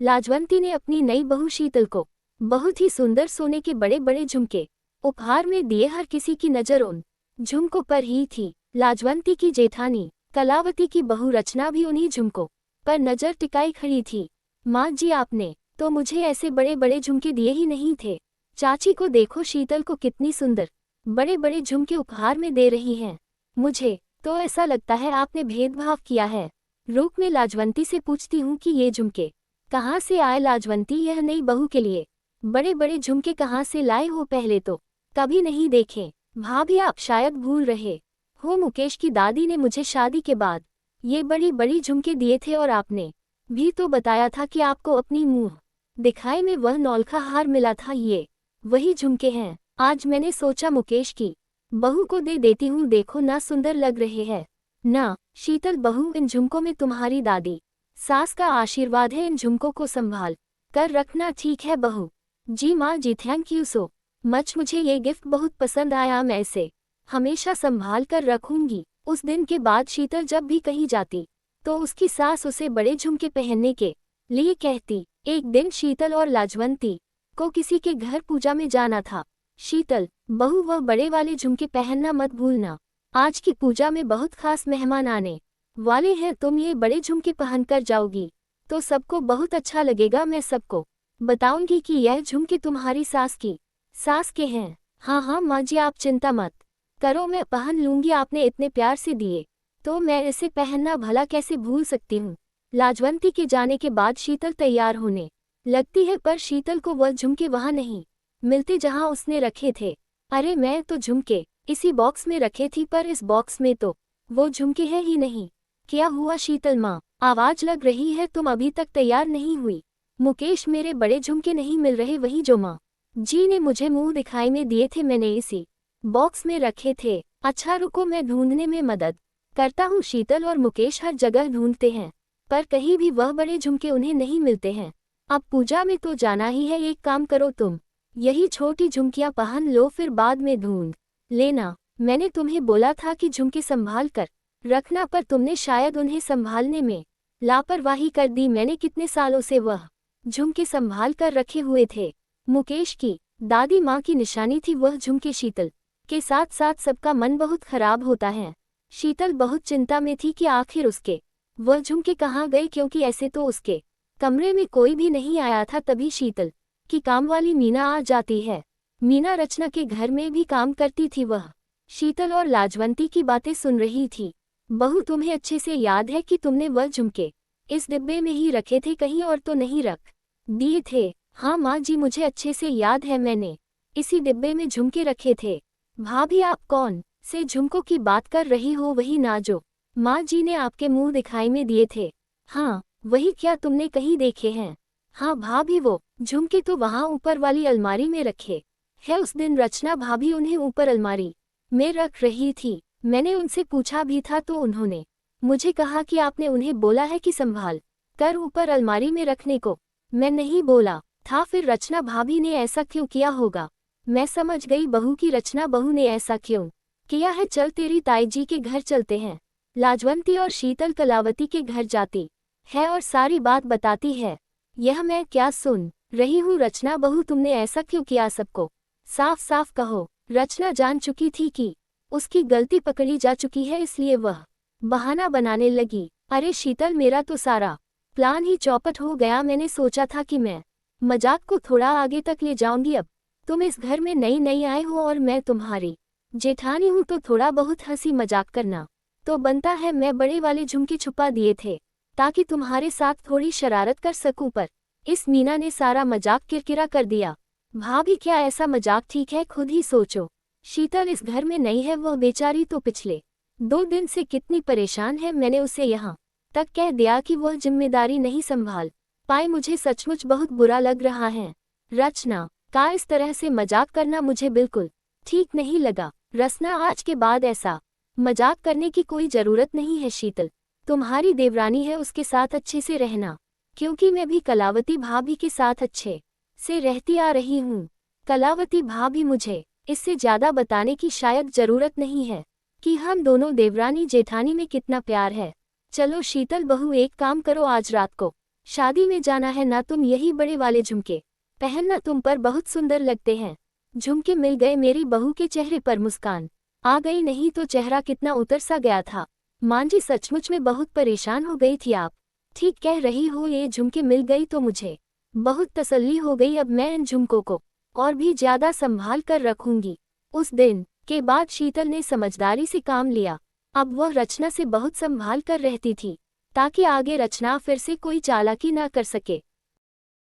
लाजवंती ने अपनी नई बहू शीतल को बहुत ही सुंदर सोने के बड़े बड़े झुमके उपहार में दिए। हर किसी की नजर उन झुमकों पर ही थी। लाजवंती की जेठानी कलावती की बहू रचना भी उन्हीं झुमकों पर नजर टिकाई खड़ी थी। माँ जी, आपने तो मुझे ऐसे बड़े बड़े झुमके दिए ही नहीं थे। चाची को देखो, शीतल को कितनी सुंदर बड़े बड़े झुमके उपहार में दे रही हैं। मुझे तो ऐसा लगता है आपने भेदभाव किया है। रूप में लाजवंती से पूछती हूँ कि ये झुमके कहाँ से आए। लाजवंती, यह नई बहू के लिए बड़े बड़े झुमके कहाँ से लाए हो? पहले तो कभी नहीं देखे। भाभी, आप शायद भूल रहे हो, मुकेश की दादी ने मुझे शादी के बाद ये बड़ी बड़ी झुमके दिए थे और आपने भी तो बताया था कि आपको अपनी मुंह दिखाई में वह नौलखा हार मिला था। ये वही झुमके हैं। आज मैंने सोचा मुकेश की बहू को दे देती हूँ, देखो ना सुंदर लग रहे हैं ना। शीतल बहू, इन झुमकों में तुम्हारी दादी सास का आशीर्वाद है, इन झुमकों को संभाल कर रखना, ठीक है बहू? जी माँ जी, थैंक यू सो मच, मुझे ये गिफ्ट बहुत पसंद आया, मैं इसे हमेशा संभाल कर रखूंगी। उस दिन के बाद शीतल जब भी कहीं जाती तो उसकी सास उसे बड़े झुमके पहनने के लिए कहती। एक दिन शीतल और लाजवंती को किसी के घर पूजा में जाना था। शीतल बहू, वह बड़े वाले झुमके पहनना मत भूलना, आज की पूजा में बहुत खास मेहमान आने वाले हैं। तुम ये बड़े झुमके पहनकर जाओगी तो सबको बहुत अच्छा लगेगा। मैं सबको बताऊंगी कि यह झुमके तुम्हारी सास के हैं। हाँ हाँ माँ जी, आप चिंता मत करो, मैं पहन लूंगी। आपने इतने प्यार से दिए तो मैं इसे पहनना भला कैसे भूल सकती हूँ। लाजवंती के जाने के बाद शीतल तैयार होने लगती है, पर शीतल को वह झुमके वहाँ नहीं मिलते जहाँ उसने रखे थे। अरे, मैं तो झुमके इसी बॉक्स में रखे थी, पर इस बॉक्स में तो वो झुमके है ही नहीं। क्या हुआ शीतल माँ, आवाज लग रही है, तुम अभी तक तैयार नहीं हुई? मुकेश, मेरे बड़े झुमके नहीं मिल रहे, वही जो माँ जी ने मुझे मुंह दिखाई में दिए थे, मैंने इसी बॉक्स में रखे थे। अच्छा रुको, मैं ढूंढने में मदद करता हूँ। शीतल और मुकेश हर जगह ढूंढते हैं पर कहीं भी वह बड़े झुमके उन्हें नहीं मिलते हैं। अब पूजा में तो जाना ही है, एक काम करो, तुम यही छोटी झुमकियां पहन लो, फिर बाद में ढूंढ लेना। मैंने तुम्हें बोला था कि झुमके संभाल कर रखना, पर तुमने शायद उन्हें संभालने में लापरवाही कर दी। मैंने कितने सालों से वह झुमके संभाल कर रखे हुए थे। मुकेश की दादी माँ की निशानी थी वह झुमके। शीतल के साथ साथ सबका मन बहुत खराब होता है। शीतल बहुत चिंता में थी कि आखिर उसके वह झुमके कहाँ गए, क्योंकि ऐसे तो उसके कमरे में कोई भी नहीं आया था। तभी शीतल की कामवाली मीना आ जाती है। मीना रचना के घर में भी काम करती थी। वह शीतल और लाजवंती की बातें सुन रही थी। बहू, तुम्हें अच्छे से याद है कि तुमने वह झुमके इस डिब्बे में ही रखे थे, कहीं और तो नहीं रख दिए थे? हाँ माँ जी, मुझे अच्छे से याद है, मैंने इसी डिब्बे में झुमके रखे थे। भाभी, आप कौन से झुमकों की बात कर रही हो? वही ना जो माँ जी ने आपके मुंह दिखाई में दिए थे। हाँ वही, क्या तुमने कहीं देखे हैं? हाँ भाभी, वो झुमके तो वहाँ ऊपर वाली अलमारी में रखे है। उस दिन रचना भाभी उन्हें ऊपर अलमारी में रख रही थी। मैंने उनसे पूछा भी था तो उन्होंने मुझे कहा कि आपने उन्हें बोला है कि संभाल कर ऊपर अलमारी में रखने को। मैं नहीं बोला था। फिर रचना भाभी ने ऐसा क्यों किया होगा? मैं समझ गई बहू की रचना बहू ने ऐसा क्यों किया है। चल, तेरी ताई जी के घर चलते हैं। लाजवंती और शीतल कलावती के घर जाती है और सारी बात बताती है। यह मैं क्या सुन रही हूँ? रचना बहू, तुमने ऐसा क्यों किया? सबको साफ साफ कहो। रचना जान चुकी थी कि उसकी गलती पकड़ी जा चुकी है, इसलिए वह बहाना बनाने लगी। अरे शीतल, मेरा तो सारा प्लान ही चौपट हो गया। मैंने सोचा था कि मैं मजाक को थोड़ा आगे तक ले जाऊंगी। अब तुम इस घर में नई नई आए हो और मैं तुम्हारी जेठानी हूँ, तो थोड़ा बहुत हंसी मजाक करना तो बनता है। मैं बड़े वाले झुमके छुपा दिए थे ताकि तुम्हारे साथ थोड़ी शरारत कर सकूं, पर इस मीना ने सारा मजाक किरकिरा कर दिया। भाभी, क्या ऐसा मजाक ठीक है? खुद ही सोचो। शीतल इस घर में नई है, वह बेचारी तो पिछले 2 दिन से कितनी परेशान है। मैंने उसे यहाँ तक कह दिया कि वह जिम्मेदारी नहीं संभाल पाए। मुझे सचमुच बहुत बुरा लग रहा है। रचना का इस तरह से मजाक करना मुझे बिल्कुल ठीक नहीं लगा। रचना, आज के बाद ऐसा मजाक करने की कोई जरूरत नहीं है। शीतल तुम्हारी देवरानी है, उसके साथ अच्छे से रहना, क्योंकि मैं भी कलावती भाभी के साथ अच्छे से रहती आ रही हूँ। कलावती भाभी, मुझे इससे ज्यादा बताने की शायद जरूरत नहीं है कि हम दोनों देवरानी जेठानी में कितना प्यार है। चलो शीतल बहू, एक काम करो, आज रात को शादी में जाना है ना, तुम यही बड़े वाले झुमके पहनना, तुम पर बहुत सुंदर लगते हैं। झुमके मिल गए, मेरी बहू के चेहरे पर मुस्कान आ गई, नहीं तो चेहरा कितना उतर सा गया था। मां जी सचमुच में बहुत परेशान हो गई थी आप। ठीक कह रही हो, ये झुमके मिल गई तो मुझे बहुत तसल्ली हो गई। अब मैं इन झुमकों को और भी ज्यादा संभाल कर रखूंगी। उस दिन के बाद शीतल ने समझदारी से काम लिया। अब वह रचना से बहुत संभाल कर रहती थी, ताकि आगे रचना फिर से कोई चालाकी ना कर सके।